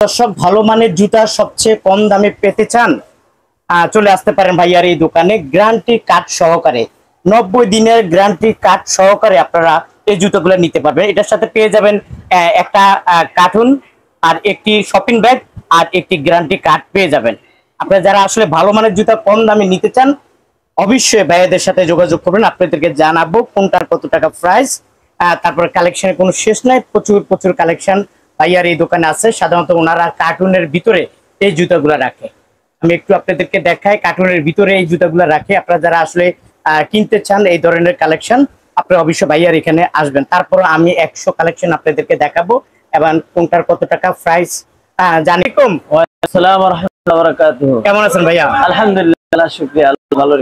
দর্শক ভালো মানের জুতা সবচেয়ে কম দামে পেতে চান, চলে আসতে পারেন ভাইয়ার এই দোকানে। গ্যারান্টি কার্ড সহকারে 90 দিনের গ্যারান্টি কার্ড সহকারে আপনারা এই জুতোগুলো নিতে পারবেন। এটার সাথে পেয়ে যাবেন একটা কার্টুন আর একটি শপিং ব্যাগ আর একটি গ্যারান্টি কার্ড পেয়ে যাবেন। আপনারা যারা আসলে ভালো মানের জুতা কম দামে নিতে চান অবশ্যই ভাইয়াদের সাথে যোগাযোগ করবেন। আপনাদেরকে জানাবো কোনটার কত টাকা প্রাইস। তারপরে কালেকশনের কোনো শেষ নাই, প্রচুর কালেকশন ভাইয়ার এই দোকানে আছে। সাধারণত ওনারা কার্টুনের ভিতরে এই জুতাগুলো রাখে। আমি একটু আপনাদেরকে দেখাই, কার্টুনের ভিতরে এই জুতাগুলো রাখে। আপনারা যারা আসলে কিনতে চান এই ধরনের কালেকশন, আপনারা অবশ্যই ভাইয়ার এখানে আসবেন। তারপর আমি 100 কালেকশন আপনাদেরকে দেখাবো এবং কোনটার কত টাকা প্রাইস জানি কম। আসসালামু আলাইকুম ওয়া রাহমাতুল্লাহি ওয়া বারাকাতুহু। কেমন আছেন ভাইয়া? আলহামদুলিল্লাহ, শুকরিয়া, আল্লাহ ভালো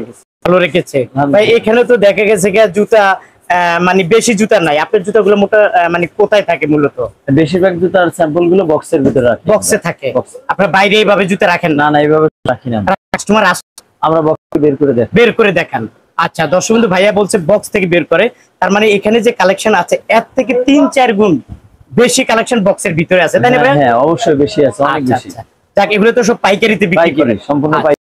রেখেছে। ভাই এখানে তো দেখা গেছে জুতা মানে বেশি জুতা নাই, আপনার জুতাগুলো মোটা মানে কোথায় থাকে মূলত? বেশিরভাগ জুতার স্যাম্পল গুলো বক্সের ভিতরে রাখি। বক্সে থাকে? আপনার বাইরে এইভাবে জুতা রাখেন না? না, এইভাবে রাখি না। কাস্টমার আমরা বক্স বের করে দেখান। আচ্ছা দর্শক বন্ধু, ভাইয়া বলছে বক্স থেকে বের করে, তার মানে এখানে যে কালেকশন আছে এর থেকে 3-4 গুণ বেশি কালেকশন বক্সের ভিতরে আছে, তাই না ভাই? হ্যাঁ, অবশ্যই বেশি আছে, অনেক বেশি। যাক, এগুলো তো সব পাইকারিতে বিক্রি করে? সম্পূর্ণ পাইকারি।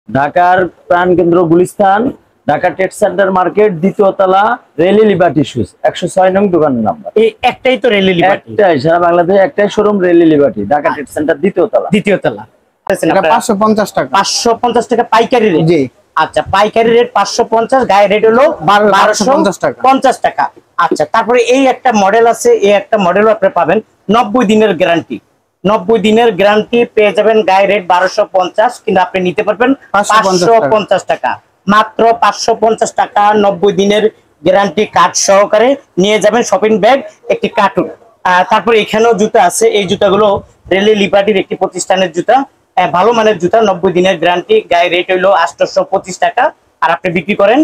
ঢাকার প্রাণকেন্দ্র Gulistan, Dhaka Trade centre market, দ্বিতীয় তলা, রেলি লিবার্টি শুজ, 106 নং দোকানের নাম্বার। এই একটাই তো রেলি লিবার্টি? একটাই, সারা বাংলাদেশে একটাই showroom Rally Liberty, Dhaka Trade Centre দ্বিতীয় তলা। এটা 550 টাকা। 550 টাকা পাইকারি রেট? জি। আচ্ছা, পাইকারি রেট 550, গায়ে রেট হলো 1250 টাকা। আচ্ছা, তারপরে এই একটা মডেল আছে, এই একটা মডেলও আপনি পাবেন 90 দিনের গ্যারান্টি। 90 দিনের গ্যারান্টি পেয়ে যাবেন, গায়ে রেট 1250, কিন্তু আপনি নিতে পারবেন 550 টাকা, মাত্র 550 টাকা। 90 দিনের গ্যারান্টি কার্ড সহকারে নিয়ে যাবেন, শপিং ব্যাগ, একটি কার্টুন। তারপরে এখানেও জুতা আছে, এই জুতাগুলো রেলি লিবার্টির একটি প্রতিষ্ঠানের জুতা, ভালো মানের জুতা, 90 দিনের গ্যারান্টি, গায়ে রেট হইলো 825 টাকা। আর আপনি বিক্রি করেন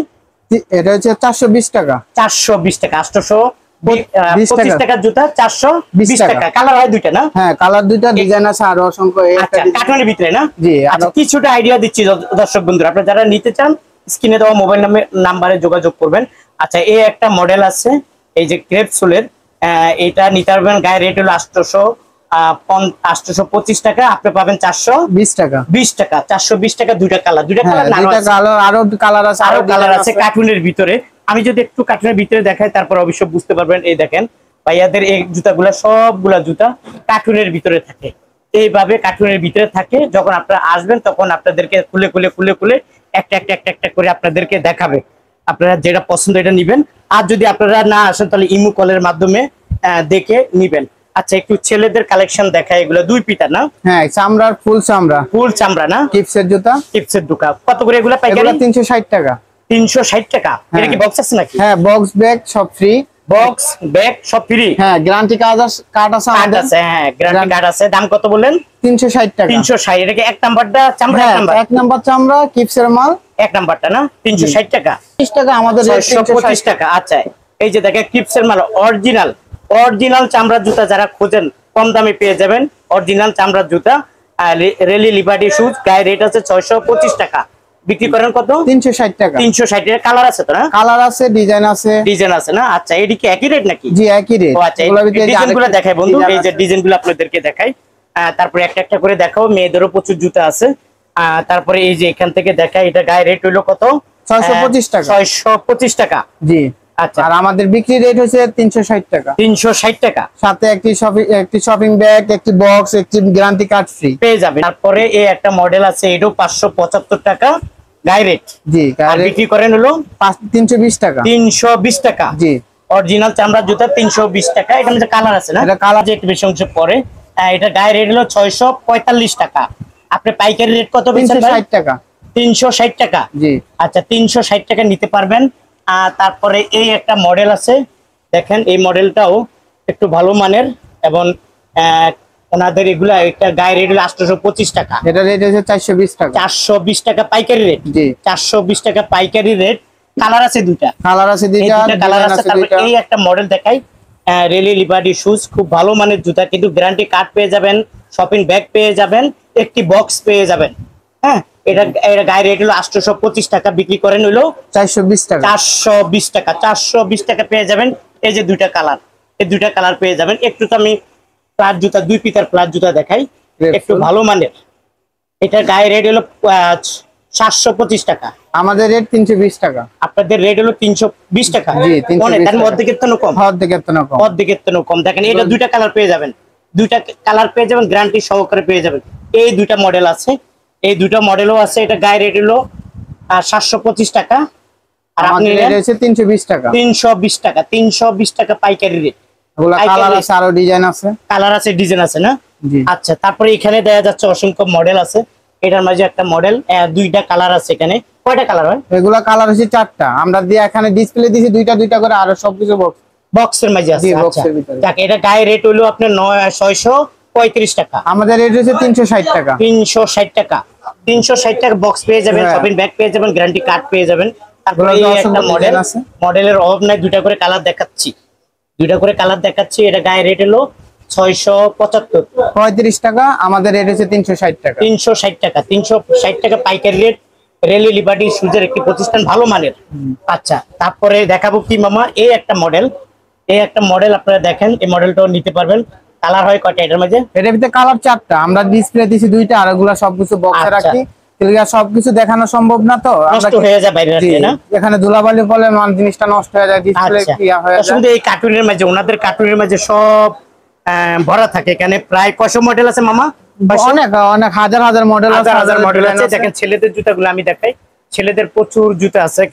এটা হচ্ছে 420 টাকা। 420 টাকা, 825 টাকার জুতা 420 টাকা। কালার হয় দুইটা না? হ্যাঁ, কালার দুইটা, ডিজাইন আছে আরো অসংখ্য। আচ্ছা, কার্টুনের ভিতরে না? জি। কিছুটা আইডিয়া দিচ্ছি দর্শক বন্ধুরা, আপনারা যারা নিতে চান স্ক্রিনে দেওয়া মোবাইল নাম্বারে যোগাযোগ করবেন। আচ্ছা, এই একটা মডেল আছে, এই যে ক্রেপ সোলের, এটা নিতে পারবেন, গায়ে রেট হলো 825 টাকা, আপনি পাবেন 420 টাকা। 420 টাকা, দুইটা কালার আরো কালার আছে কার্টুনের ভিতরে। আমি যদি একটু কার্টুনের ভিতরে দেখাই তারপর অবশ্য বুঝতে পারবেন। এই দেখেন ভাইয়াদের এই জুতাগুলা, সবগুলা জুতা কার্টুনের ভিতরে থাকে, এইভাবে কার্টুনের ভিতরে থাকে। যখন আপনারা আসবেন তখন আপনাদেরকে খুলে একটা করে আপনাদেরকে দেখাবে, আপনারা যেটা পছন্দ এটা নিবেন। আর যদি আপনারা না আসেন তাহলে ইমো কলের মাধ্যমে দেখে নিবেন। আচ্ছা, একটু ছেলেদের কালেকশন দেখায়, এগুলো 2 পিটা না? হ্যাঁ, চামড়ার, ফুল চামড়া না? কিপসের জুতা, কিপসের দোকান। কত করে এগুলো পাইকারি? 360 টাকা। 360 টাকা। এটা কি বক্স আছে নাকি? হ্যাঁ, বক্স ব্যাগ সব ফ্রি। বক্স ব্যাগ সব ফ্রি? হ্যাঁ, গ্যারান্টি কার্ড আছে আমাদের। হ্যাঁ, গ্যারান্টি কার্ড আছে। দাম কত বলেন? 360 টাকা। 360। এটা কি এক নাম্বারটা চামড়া? এক নাম্বার চামড়া, কিপসের মাল, এক নাম্বারটা না? 360 টাকা। 30 টাকা আমাদের, 625 টাকা। আচ্ছা, এই যে দেখেন কিপসের মাল, অরিজিনাল চামড়ার জুতা যারা খোঁজেন কম দামে পেয়ে যাবেন। অরিজিনাল চামড়ার জুতা, রেলি লিবার্টি শুজ, গায়ে রেট আছে 625 টাকা, বিক্রি করেন কত? 360 টাকা। 360 এর কালার আছে তো না? কালার আছে, ডিজাইন আছে না? আচ্ছা, এডি কি একই রেট নাকি? জি, একই রেট। আচ্ছা, ডিজাইনগুলো দেখাই বন্ধু, এই যে ডিজাইনগুলো আপনাদেরকে দেখাই। তারপরে একটা করে দেখাও, মেয়েদেরও প্রচুর জুতা আছে। তারপরে এই যে এখান থেকে দেখাই, এটা গায়ে রেট হইলো কত? 625 টাকা। 625 টাকা। জি। আচ্ছা, আর আমাদের বিক্রি রেট হচ্ছে 360 টাকা। 360 টাকা, সাথে একটি শপিং ব্যাগ, একটি বক্স, একটি গ্যারান্টি কার্ড ফ্রি পেয়ে যাবেন। তারপরে এই একটা মডেল আছে, এটাও 575 টাকা গায়ে রেট। জি। আর বিক্রি করেন হলো 320 টাকা। 320 টাকা। জি। অরিজিনাল চামড়ার জুতা 320 টাকা। এখানে যে কালার আছে না? এটা কালার যে একটু বেশি অংশ পরে। এটা গায়ে রেট হলো 645 টাকা। আপনি পাইকারি রেট কত? 360 টাকা। 360 টাকা। জি। আচ্ছা, 360 টাকা নিতে পারবেন। তারপরে এই একটা মডেল আছে, দেখেন এই মডেলটাও একটু ভালো মানের, এবং ওনাদের এগুলা একটা গায়ে রেট হলো 825 টাকা। এটা রেট হচ্ছে 420 টাকা। 420 টাকা পাইকারি রেট। জি। 420 টাকা পাইকারি রেট। কালার আছে দুইটা। কালার আছে দুইটা। এই একটা মডেল দেখাই, রেলি লিবার্টি শুজ, খুব ভালো মানের জুতা, কিন্তু গ্যারান্টি কার্ড পেয়ে যাবেন, শপিং ব্যাগ পেয়ে যাবেন, একটি বক্স পেয়ে যাবেন। হ্যাঁ, এটা গায়ে রেট হলো 825 টাকা, বিক্রি করেন হলো 420 টাকা। 420 টাকা। 420 টাকা পেয়ে যাবেন। এই যে দুইটা কালার, এই দুইটা কালার পেয়ে যাবেন। একটু তো আমি ফ্ল্যাট জুতা, 2 পিতার ফ্ল্যাট জুতা দেখাই, একটু ভালো মানের। এটার গায়ে রেট হলো 725 টাকা। আমাদের রেট 320 টাকা। আপনাদের রেট হলো 320 টাকা। জি, 320 তার অর্ধেকের তো কম, অর্ধেকের তো কম। দেখেন এটা দুইটা কালার পেয়ে যাবেন, দুইটা কালার পেয়ে যাবেন, গ্যারান্টি সহকারে পেয়ে যাবেন। এই দুইটা মডেল আছে, এই দুইটা মডেলও আছে। এটা গায়ে রেট হলো 725 টাকা, আর আপনি রেট হচ্ছে 320 টাকা। 320 টাকা, 320 টাকা পাইকারি রেট। এগুলা কালার আছে, আরো ডিজাইন আছে, কালার আছে, ডিজাইন আছে না? জি। আচ্ছা, তারপরে এখানে দেখা যাচ্ছে অসংখ্য মডেল আছে। এটার মাঝে একটা মডেল, দুইটা কালার আছে। এখানে কয়টা কালার হয়? এগুলা কালার হচ্ছে 4টা। আমরা দিয়ে এখানে ডিসপ্লে দিয়েছি দুইটা দুইটা করে, আর সবকিছু বক্সের মাঝে আছে। আচ্ছা, যাক, এটা গায়ে রেট হলো আপনার 635 টাকা। আমাদের রেট হচ্ছে 360 টাকা। 360 টাকা, 360 টাকা বক্স পেয়ে যাবেন, শপিং ব্যাগ পেয়ে যাবেন, গ্যারান্টি কার্ড পেয়ে যাবেন। তারপরে এই একটা মডেল আছে, মডেলের অভাব নাই, দুইটা করে কালার দেখাচ্ছি, দুইটা করে কালার দেখাচ্ছি। এটা গায়ে রেট হলো 635 টাকা। আমাদের রেট হচ্ছে 360 টাকা। 360 টাকা, 360 টাকা পাইকারি রেট। রেলি লিবার্টি সুজের একটি প্রতিষ্ঠান, ভালো মানের। আচ্ছা, তারপরে দেখাবো কি মামা, এই একটা মডেল, এই একটা মডেল আপনারা দেখেন, এই মডেলটাও নিতে পারবেন। কালার হয় কয়টা এটার মাঝে? এটার ভিতরে কালার 4টা। আমরা ডিসপ্লে দিয়েছি দুইটা, আর এগুলা সবকিছু বক্সে রাখি। সবকিছু দেখানো সম্ভব না, তো নষ্ট হয়ে যায় বাইরে রাখলে না। এখানে ধুলাবালি পড়লে জিনিসটা নষ্ট হয়ে যায়, ডিসপ্লে কি হয়ে যায়। শুধু এই কার্টুনের মাঝে, ওনাদের কার্টুনের মাঝে সব ভরা থাকে। এখানে প্রায় কয়শো মডেল আছে মামা? অনেক অনেক হাজার হাজার মডেল আছে, হাজার মডেল আছে। দেখেন ছেলেদের জুতাগুলো আমি দেখাই, ছেলেদের প্রচুর জুতা আছে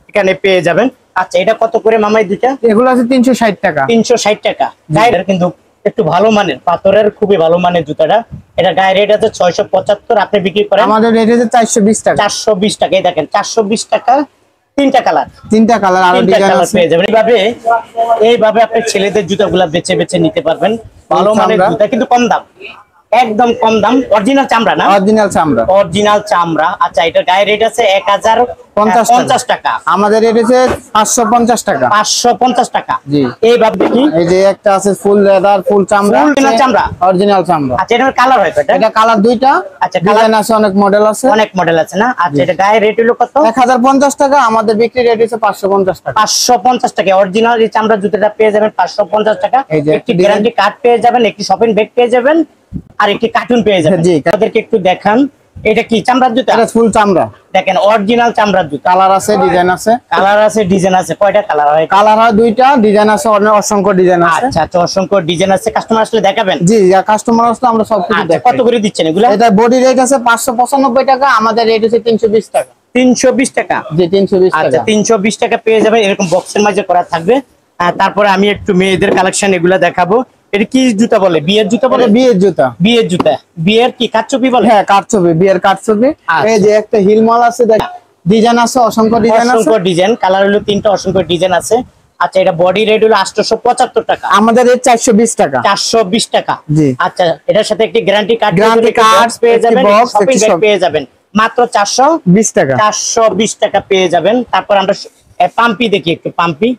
এখানে পেয়ে যাবেন। আচ্ছা, এটা কত করে মামা এই দুইটা? এগুলো আছে 360 টাকা। 360 টাকা। গায়ের কিন্তু একটু ভালো মানের, পাথরের খুবই ভালো মানের জুতাটা। এটা গায়ে রেট আছে 675, আপনি বিক্রি করেন? আমাদের রেট আছে 420 টাকা। 420 টাকা। এই দেখেন 420 টাকা, তিনটা কালার, আরো ডিজাইন আছে। পেয়ে যাবেন। এইভাবে আপনি ছেলেদের জুতাগুলা বেছে বেছে নিতে পারবেন। ভালো মানের জুতা, কিন্তু কম দাম, একদম কম দাম। অরিজিনাল চামড়া না? অরিজিনাল চামড়া, অরিজিনাল চামড়া। আচ্ছা, এটা গায়ে রেট আছে 1050 টাকা। আমাদের রেট আছে 550 টাকা। 550 টাকা। জি। এইভাবে দেখি, এই যে একটা আছে ফুল লেদার, ফুল চামড়া, অরিজিনাল চামড়া, অরিজিনাল চামড়া। আচ্ছা, এটার কালার হয় কয়টা? এটা কালার দুইটা। আচ্ছা, ডিজাইন আছে, অনেক মডেল আছে, অনেক মডেল আছে না? আচ্ছা, এটা গায়ে রেট হলো কত? 1050 টাকা। আমাদের বিক্রি রেট হচ্ছে 550 টাকা। 550 টাকা। অরিজিনাল এই চামড়া জুতাটা পেয়ে যাবেন 550 টাকা। একটি গ্যারান্টি কার্ড পেয়ে যাবেন, একটি শপিং ব্যাগ পেয়ে যাবেন, আর একটি কার্টুন পেয়ে যাবেন। জি। তাদেরকে একটু দেখান, এটা কি চামড়ার জুতা? এটা ফুল চামড়া। দেখেন, অরিজিনাল চামড়ার জুতা। কালার আছে, ডিজাইন আছে, কালার আছে, ডিজাইন আছে। কয়টা কালার হয়? কালার হয় দুইটা, ডিজাইন আছে, অনেক অসংখ্য ডিজাইন আছে। আচ্ছা আচ্ছা, অসংখ্য ডিজাইন আছে। কাস্টমার আসলে দেখাবেন? জি, কাস্টমার আসলে আমরা সবকিছু দেখাই। কত করে দিচ্ছেন এগুলা? এটা বডি রেট আছে 595 টাকা, আমাদের রেট হচ্ছে 320 টাকা। 320 টাকা। জি, 320 টাকা। আচ্ছা, 320 টাকা পেয়ে যাবেন, এরকম বক্সের মাঝে করা থাকবে। তারপরে আমি একটু মেয়েদের কালেকশন এগুলা দেখাবো। এটা কি জুতা বলে? বিয়ের জুতা বলে? বিয়ের জুতা। বিয়ের জুতা, বিয়ের কি কাটছবি বলে? হ্যাঁ, কাটছবি, বিয়ের কাটছবি। এই যে একটা হিল মাল আছে, দেখ ডিজাইন আছে, অসংখ্য ডিজাইন আছে, অসংখ্য ডিজাইন, কালার হলো তিনটা, অসংখ্য ডিজাইন আছে। আচ্ছা, এটা বডি রেট হলো 875 টাকা। আমাদের রেট 420 টাকা। 420 টাকা। জি। আচ্ছা, এটার সাথে একটি গ্যারান্টি কার্ড পেয়ে একটি যাবেন, বক্স, শপিং একটি ব্যাগ সব। পেয়ে যাবেন মাত্র 420 টাকা। 420 টাকা পেয়ে যাবেন। তারপর আমরা পাম্পি দেখি, একটু পাম্পি।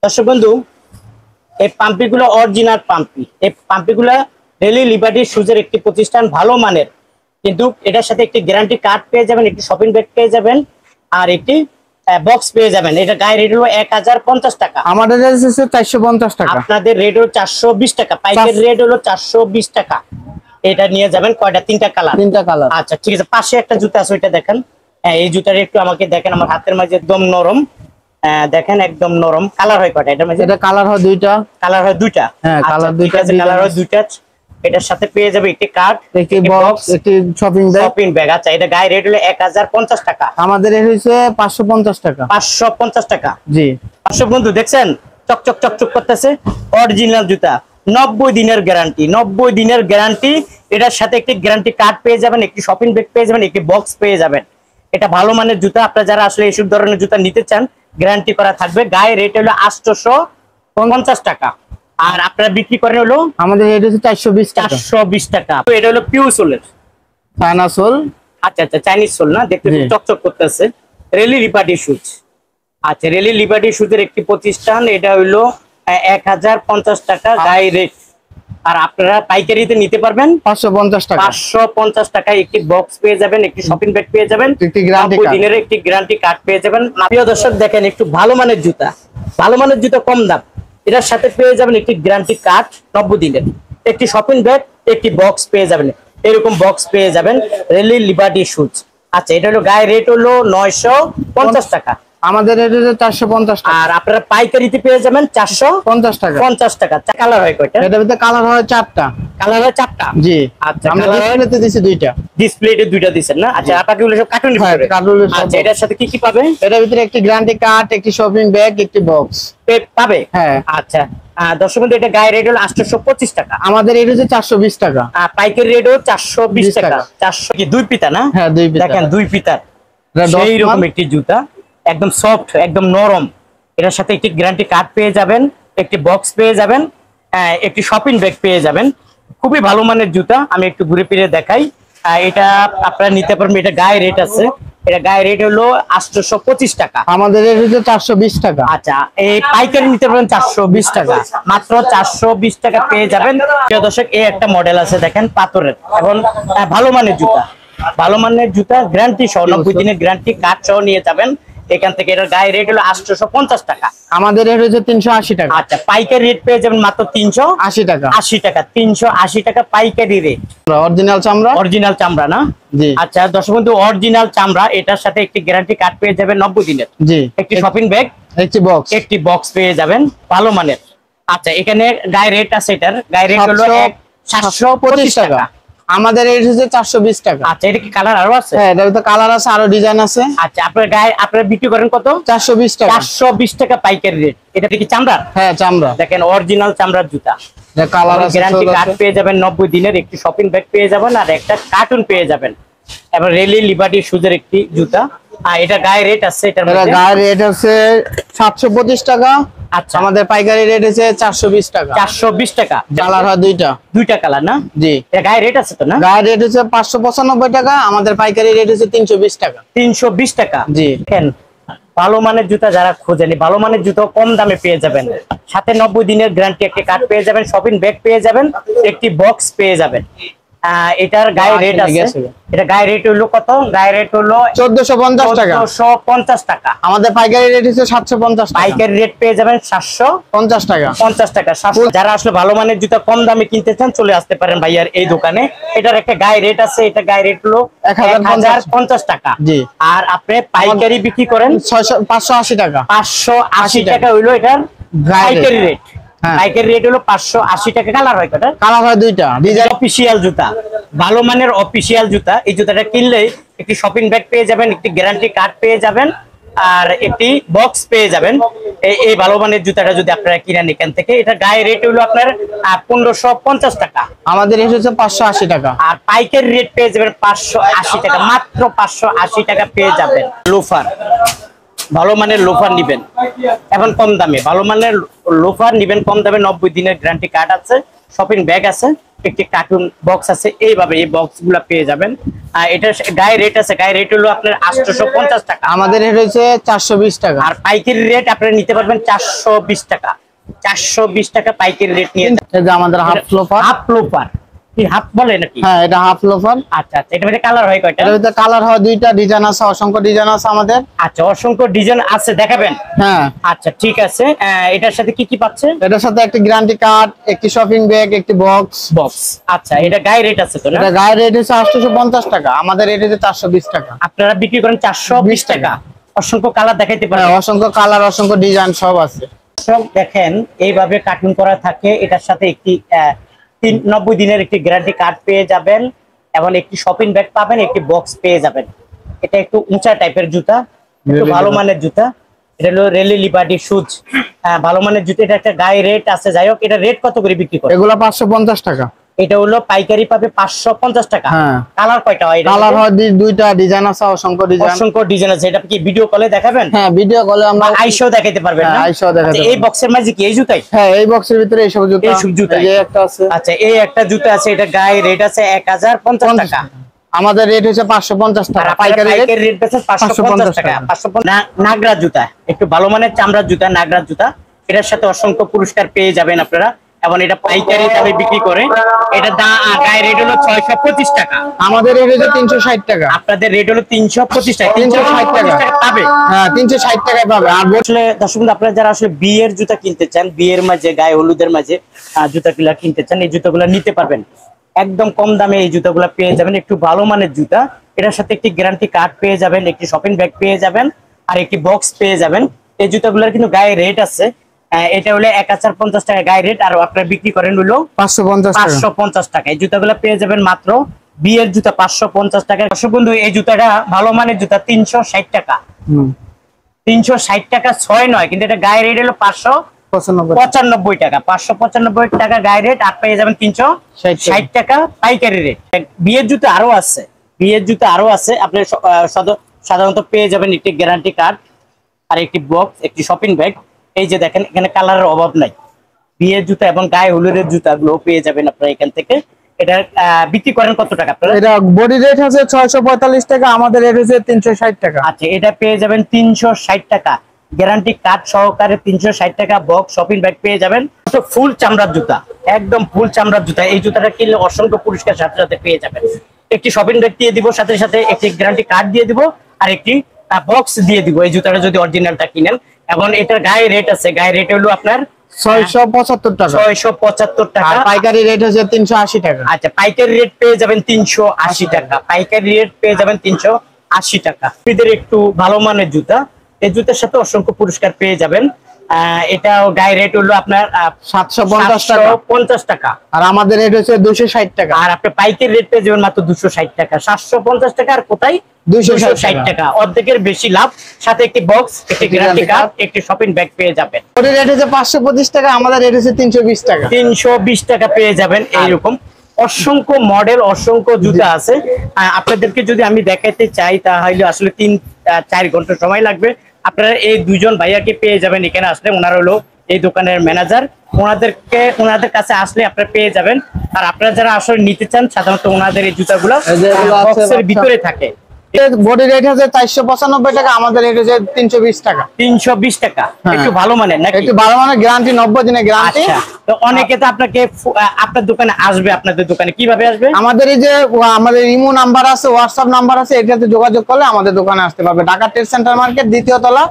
দর্শক বন্ধু, এই পাম্পি গুলো অরিজিনাল পাম্পি। এই পাম্পি গুলা রেলি লিবার্টি সুজের একটি প্রতিষ্ঠান, ভালো মানের। কিন্তু এটার সাথে একটি গ্যারান্টি কার্ড পেয়ে যাবেন, একটি শপিং ব্যাগ পেয়ে যাবেন, আর একটি বক্স পেয়ে যাবেন। এটা গায়ে রেট হলো 1050 টাকা। আমাদের রেট হচ্ছে 450 টাকা। আপনাদের রেট হলো 420 টাকা। পাইকারি রেট হলো 420 টাকা। এটা নিয়ে যাবেন। কয়টা? তিনটা কালার। তিনটা কালার। আচ্ছা, ঠিক আছে। পাশে একটা জুতা আছে, ওইটা দেখেন। এই জুতাটা একটু আমাকে দেখেন, আমার হাতের মাঝে একদম নরম। দেখেন, একদম নরম। কালার হয় কয়টা এটার মাঝে? এটা কালার হয় দুইটা। কালার হয় দুইটা। হ্যাঁ, কালার দুইটা। কালার হয় দুইটা। এটার সাথে পেয়ে যাবে একটি কার্ড, একটি বক্স, একটি শপিং ব্যাগ। Shopping bag. আচ্ছা, এটা গায়ে রেট হলো 1050 টাকা। আমাদের রেট হচ্ছে 550 টাকা। 550 টাকা। জি। দর্শক বন্ধু, দেখছেন চকচক চকচক করতেছে, অরিজিনাল জুতা, 90 দিনের গ্যারান্টি। 90 দিনের গ্যারান্টি। এটার সাথে একটি গ্যারান্টি কার্ড পেয়ে যাবেন, একটি শপিং ব্যাগ পেয়ে যাবেন, একটি বক্স পেয়ে যাবেন। এটা ভালো মানের জুতা। আপনারা যারা আসলে এইসব ধরনের জুতা নিতে চান, গ্যারান্টি করা থাকবে। গায়ে রেট হলো 850 টাকা, আর আপনারা বিক্রি করেন হলো? আমাদের রেট হচ্ছে 420 টাকা। 420 টাকা। তো এটা হলো পিউ সোলের, চায়না সোল। আচ্ছা আচ্ছা, চাইনিজ সোল না, দেখতে খুব চকচক করতেছে। Rally Liberty shoes. আচ্ছা, রেলি লিবার্টি শুজের একটি প্রতিষ্ঠান। এটা হইলো 1050 টাকা গায়ে রেট। আর আপনারা পাইকারিতে নিতে পারবেন 550 টাকা। 550 টাকায় একটি বক্স পেয়ে যাবেন, একটি শপিং ব্যাগ পেয়ে যাবেন, একটি গ্যারান্টি কার্ড। দিনের একটি গ্যারান্টি কার্ড পেয়ে যাবেন। প্রিয় দর্শক, দেখেন একটু ভালো মানের জুতা, ভালো মানের জুতা কম দাম। এটার সাথে পেয়ে যাবেন একটি গ্যারান্টি কার্ড 90 দিনের, একটি শপিং ব্যাগ, একটি বক্স পেয়ে যাবেন, এরকম বক্স পেয়ে যাবেন রেলি লিবার্টি শুজ। আচ্ছা, এটা হলো গায়ে রেট হলো 950 টাকা, আমাদের রেট হচ্ছে 450 টাকা। আর আপনারা পাইকারিতে পেয়ে যাবেন 450 টাকা। 50 টাকা। কালার হয় কয়টা? এটার ভিতরে কালার হয় 4টা। কালার হয় 4টা? জি। আচ্ছা, আমরা কালার ডিসপ্লেতে দিছি 2টা। ডিসপ্লেতে 2টা দিবেন না? আচ্ছা, আপনাগুলো সব কার্টুনের হ্যাঁ, ভিতরে? কার্টুনের সব। আচ্ছা, এটার সাথে কি কি পাবে? এটার ভিতরে একটি গ্যারান্টি কার্ড, একটি শপিং ব্যাগ, একটি বক্স পাবে? হ্যাঁ। আচ্ছা, দর্শক বন্ধু, এটা গায়ে রেট হলো 825 টাকা, আমাদের রেট হচ্ছে 420 টাকা। পাইকারি রেট হলো 420 টাকা। 400 কি 2 পিতা না? হ্যাঁ, 2 পিতা। দেখেন 2 পিতার এটা 10 সেই রকম মাল। একটি জুতা, একদম সফট, একদম নরম। এটার সাথে একটি গ্যারান্টি কার্ড পেয়ে যাবেন, একটি বক্স পেয়ে যাবেন, একটি শপিং ব্যাগ পেয়ে যাবেন। খুবই ভালো মানের জুতা, আমি একটু ঘুরে ফিরে দেখাই। এটা আপনারা নিতে পারবেন, এটা গায়ে রেট আছে, এটা গায়ে রেট হলো 825 টাকা। আমাদের রেট হচ্ছে 420 টাকা। আচ্ছা, এই পাইকারি নিতে পারবেন 420 টাকা, মাত্র 420 টাকা পেয়ে যাবেন। প্রিয় দর্শক, এই একটা মডেল আছে দেখেন পাথরের, এখন ভালো মানের জুতা, ভালো মানের জুতা গ্যারান্টি সহ 90 দিনের গ্যারান্টি কার্ড সহ নিয়ে যাবেন এখান থেকে। এটার গায়ে রেট হলো 850 টাকা, আমাদের রেট হচ্ছে 380 টাকা। আচ্ছা, পাইকারি রেট পেয়ে যাবেন মাত্র 80 টাকা। 380 টাকা, 380 টাকা পাইকারি রেট। অরিজিনাল চামড়া। অরিজিনাল চামড়া না? জি। আচ্ছা দর্শক বন্ধু, অরিজিনাল চামড়া, এটার সাথে একটি গ্যারান্টি কার্ড পেয়ে যাবেন 90 দিনের, জি। একটি শপিং ব্যাগ, একটি বক্স, একটি বক্স পেয়ে যাবেন ভালো মানের। আচ্ছা, এখানে গায়ে রেট আছে, এটার গায়ে রেট হলো 725 টাকা, আমাদের রেট হচ্ছে 420 টাকা। আচ্ছা, এটা কি কালার আরো আছে? হ্যাঁ, এটার ভিতরে কালার আছে, আরো ডিজাইন আছে। আচ্ছা, আপনার গায়ে আপনারা বিক্রি করেন কত? 420 টাকা। 420 টাকা পাইকারি রেট। এটা কি চামড়ার? হ্যাঁ, চামড়া। দেখেন অরিজিনাল চামড়ার জুতা, কালার আছে, গ্যারান্টি কার্ড পেয়ে যাবেন 90 দিনের, একটি শপিং ব্যাগ পেয়ে যাবেন, আর একটা কার্টুন পেয়ে যাবেন। এবার রেলি লিবার্টি শুজের একটি জুতা, আর এটা গায়ে রেট আছে, এটার এটা মধ্যে গায়ের রেট হচ্ছে 725 টাকা। আচ্ছা, আমাদের পাইকারি রেট হচ্ছে 420 টাকা। 420 টাকা। কালার হয় 2টা। 2টা কালার না? জি। এটা গায়ে রেট আছে তো না? গায়ের রেট হচ্ছে 595 টাকা, আমাদের পাইকারি রেট হচ্ছে 320 টাকা। 320 টাকা। জি। দেখেন ভালো মানের জুতা যারা খোঁজেন, ভালো মানের জুতো কম দামে পেয়ে যাবেন, সাথে 90 দিনের গ্যারান্টি, একটি কার্ড পেয়ে যাবেন, শপিং ব্যাগ পেয়ে যাবেন, একটি বক্স পেয়ে যাবেন। এটার গায়ে রেট আছে, এটা গায়ে রেট হলো কত? গায়ে রেট হলো 1450 টাকা। 1450 টাকা। আমাদের পাইকারি রেট হচ্ছে 750 টাকা। পাইকারি রেট পেয়ে যাবেন 750 টাকা। 50 টাকা। যারা আসলে ভালো মানের জুতা কম দামে কিনতে চান, চলে আসতে পারেন ভাইয়ার এই দোকানে। এটার একটা গায়ে রেট আছে, এটা গায়ে রেট হলো 1050 টাকা। জি। আর আপনি পাইকারি বিক্রি করেন 580 টাকা। 580 টাকা হইলো এটার পাইকারি রেট। পাইকারি রেট হলো 580 টাকা। কালার হয় কটা? কালার হয় 2টা। ডিজাইন অফিশিয়াল জুতা, ভালো মানের অফিশিয়াল জুতা। এই জুতাটা কিনলে একটি শপিং ব্যাগ পেয়ে যাবেন, একটি গ্যারান্টি কার্ড পেয়ে যাবেন, আর একটি বক্স পেয়ে যাবেন। এই ভালো মানের জুতাটা যদি আপনারা কিনেন এখান থেকে, এটা গায়ে রেট হলো আপনার 1550 টাকা। আমাদের রেট হচ্ছে 580 টাকা। আর পাইকারি রেট পেয়ে যাবেন 580 টাকা, মাত্র 580 টাকা পেয়ে যাবেন। লোফার, ভালো মানের লোফার নিবেন এখন কম দামে, ভালো মানের লোফার নিবেন কম দামে, 90 দিনের গ্যারান্টি কার্ড আছে, শপিং ব্যাগ আছে, একটি কার্টুন বক্স আছে। এইভাবে এই বক্স গুলা পেয়ে যাবেন। আর এটা গায়ে রেট আছে, গায়ে রেট হলো আপনার 850 টাকা। আমাদের রেট হচ্ছে 420 টাকা। আর পাইকারি রেট আপনারা নিতে পারবেন 420 টাকা। 420 টাকা পাইকারি রেট নিয়ে। এই যে আমাদের হাফ লোফার। হাফ লোফার কি হাফ বলে নাকি? হ্যাঁ, এটা হাফ লোফার। আচ্ছা আচ্ছা, এটার মধ্যে কালার হয় কয়টা? এর ভিতরে কালার হয় 2টা, ডিজাইন আছে, অসংখ্য ডিজাইন আছে আমাদের। আচ্ছা, অসংখ্য ডিজাইন আছে, দেখাবেন? হ্যাঁ। আচ্ছা, ঠিক আছে। এটার সাথে কি কি পাচ্ছে? এটার সাথে একটি গ্যারান্টি কার্ড, একটি শপিং ব্যাগ, একটি বক্স। বক্স। আচ্ছা, এটা গায়ে রেট আছে তো না? এটা গায়ের রেট হচ্ছে 850 টাকা, আমাদের রেট হচ্ছে 420 টাকা। আপনারা বিক্রি করেন 420 টাকা। অসংখ্য কালার দেখাইতে পারেন? হ্যাঁ, অসংখ্য কালার, অসংখ্য ডিজাইন সব আছে। সব দেখেন এইভাবে কার্টুন করা থাকে। এটার সাথে একটি 90 দিনের একটি গ্যারান্টি কার্ড পেয়ে যাবেন, এবং একটি শপিং ব্যাগ পাবেন, একটি বক্স পেয়ে যাবেন। এটা একটু উঁচা টাইপের জুতা, একটু ভালো মানের জুতা। এটা হলো রেলি লিবার্টি শুজ, ভালো মানের জুতা। এটা একটা গায়ে রেট আছে, যাই হোক। এটা রেট কত করে বিক্রি করে? এগুলো 550 টাকা। এটা হলো পাইকারি পাবে 550 টাকা। হ্যাঁ। কালার কয়টা হয়? কালার হয় 2টা, ডিজাইন আছে, অসংখ্য ডিজাইন। অসংখ্য ডিজাইন আছে। এটা কি ভিডিও কলে দেখাবেন? হ্যাঁ, ভিডিও কলে আমরা আইশো দেখাইতে পারবেন না? আইশো দেখাতে আচ্ছা, এই বক্সের মাঝে কি এই জুতাই? হ্যাঁ, এই বক্সের ভিতরে এই সব জুতা। এই সব জুতা। এই যে একটা আছে। আচ্ছা, এই একটা জুতা আছে, এটা গায়ে রেট আছে 1050 টাকা। আমাদের রেট হচ্ছে 550 টাকা। পাইকারি রেট আছে 550 টাকা। 550 নাগরা জুতা, একটু ভালো মানের চামড়ার জুতা, নাগরা জুতা। এটার সাথে অসংখ্য পুরস্কার পেয়ে যাবেন আপনারা। এবং এটা পাইকারি দামে বিক্রি করে। এটা গায়ে রেট হলো 625 টাকা, আমাদের রেট হচ্ছে 360 টাকা। আপনাদের রেট হলো 325 টাকা। 360 টাকা পাবে। হ্যাঁ 360 টাকায় পাবে। আর আসলে দর্শক বন্ধু, আপনারা যারা আসলে বিয়ের জুতা কিনতে চান, বিয়ের মাঝে গায়ে হলুদের মাঝে জুতাগুলা কিনতে চান, এই জুতাগুলা নিতে পারবেন একদম কম দামে। এই জুতাগুলা পেয়ে যাবেন, একটু ভালো মানের জুতা। এটার সাথে একটি গ্যারান্টি কার্ড পেয়ে যাবেন, একটি শপিং ব্যাগ পেয়ে যাবেন, আর একটি বক্স পেয়ে যাবেন। এই জুতাগুলোর কিন্তু গায়ে রেট আছে, এটা হলো 1050 টাকা গায়ে রেট, আর আপনারা বিক্রি করেন হলো 550 টাকা। এই জুতাগুলো পেয়ে যাবেন মাত্র, বিয়ের জুতা 550 টাকা। দর্শক বন্ধু, এই জুতাটা ভালো মানের জুতা 360 টাকা। 360 টাকা 6 নয়, কিন্তু এটা গায়ে রেট হলো 595 টাকা। 595 টাকা গায়ে রেট, আর পেয়ে যাবেন 360 টাকা পাইকারি রেট। বিয়ের জুতা আরো আছে, বিয়ের জুতা আরো আছে। আপনি সাধারণত পেয়ে যাবেন একটি গ্যারান্টি কার্ড, আর একটি বক্স, একটি শপিং ব্যাগ। এই যে দেখেন, এখানে কালারের অভাব নাই। বিয়ের জুতা এবং গায়ে হলুদের জুতাগুলো পেয়ে যাবেন আপনারা এখান থেকে। এটা বিক্রি করেন কত টাকা আপনারা? এটা বডি রেট আছে 645 টাকা, আমাদের রেট হচ্ছে 360 টাকা। আচ্ছা, এটা পেয়ে যাবেন 360 টাকা গ্যারান্টি কার্ড সহকারে। 360 টাকা বক্স শপিং ব্যাগ পেয়ে যাবেন। ফুল চামড়ার জুতা, একদম ফুল চামড়ার জুতা। এই জুতাটা কিনলে অসংখ্য পুরস্কার সাথে সাথে পেয়ে যাবেন। একটি শপিং ব্যাগ দিয়ে দিব, সাথে সাথে একটি গ্যারান্টি কার্ড দিয়ে দিব, আর একটি বক্স দিয়ে দিব এই জুতাটা যদি অরিজিনালটা কিনেন। এবং এটার গায়ে রেট আছে, গায়ে রেট হলো আপনার 675 টাকা। 675 টাকা। আর পাইকারি রেট হচ্ছে 380 টাকা। আচ্ছা, পাইকারি রেট পেয়ে যাবেন 380 টাকা। পাইকারি রেট পেয়ে যাবেন 380 টাকা। এদের একটু ভালো মানের জুতা, এই জুতার সাথে অসংখ্য পুরস্কার পেয়ে যাবেন। এটাও গায়ে রেট হলো আপনার 750 টাকা। আর আমাদের রেট হচ্ছে 260 টাকা। আর আপনি পাইকারি রেট পেয়ে যাবেন মাত্র 260 টাকা। 750 টাকা আর কোথায় 260 টাকা, অর্ধেকের বেশি লাভ। সাথে একটি বক্স, একটি গ্যারান্টি কার্ড, একটি শপিং ব্যাগ পেয়ে যাবেন। ওদের রেট হচ্ছে 525 টাকা, আমাদের রেট হচ্ছে 320 টাকা। 320 টাকা পেয়ে যাবেন। এইরকম অসংখ্য মডেল, অসংখ্য জুতা আছে। আপনাদেরকে যদি আমি দেখাইতে চাই তাহলে আসলে 3-4 ঘন্টা সময় লাগবে। আপনারা এই দুইজন ভাইয়াকে পেয়ে যাবেন এখানে আসলে। ওনারা হলো এই দোকানের ম্যানেজার। ওনাদের কাছে আসলে আপনারা পেয়ে যাবেন। আর আপনারা যারা আসলে নিতে চান, সাধারণত ওনাদের এই জুতাগুলো বক্সের ভিতরে থাকে। বডি রেট হচ্ছে 495 টাকা, আমাদের রেট হচ্ছে 320 টাকা। 320 টাকা, একটু ভালো মানের নাকি? একটু ভালো মানের, গ্যারান্টি 90 দিনের গ্যারান্টি। আচ্ছা, তো অনেকে তো আপনাকে আপনার দোকানে আসবে, আপনাদের দোকানে কিভাবে আসবে? আমাদের এই যে আমাদের ইমো নাম্বার আছে, হোয়াটসঅ্যাপ নাম্বার আছে, এটাতে যোগাযোগ করলে আমাদের দোকানে আসতে পারবে। ঢাকা ট্রেড সেন্টার মার্কেট, দ্বিতীয় তলা,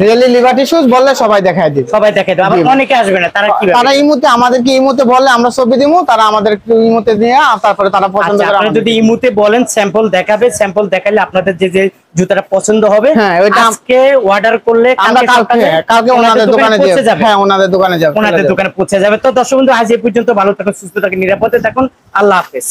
রিয়েলি লিবার্টি শুজ বললে সবাই দেখায় দিবে। সবাই দেখায় দেবে। আবার অনেকে আসবে না, তারা কিভাবে? তারা ইমোতে, আমাদেরকে ইমোতে বললে আমরা ছবি দিমু, তারা আমাদের ইমোতে দিয়ে তারপরে তারা পছন্দ আচ্ছা, করে। আপনারা যদি ইমুতে বলেন, স্যাম্পল দেখাবে। স্যাম্পল দেখালে আপনাদের যে যে জুতাটা পছন্দ হবে, হ্যাঁ, ওইটা আজকে অর্ডার করলে আমরা কালকে ওনাদের দোকানে যাবে। হ্যাঁ, ওনাদের দোকানে যাবে, ওনাদের দোকানে পৌঁছে যাবে। তো দর্শক বন্ধু, আজ এই পর্যন্ত। ভালো থাকুন, সুস্থ থাকুন, নিরাপদে থাকুন। আল্লাহ হাফেজ।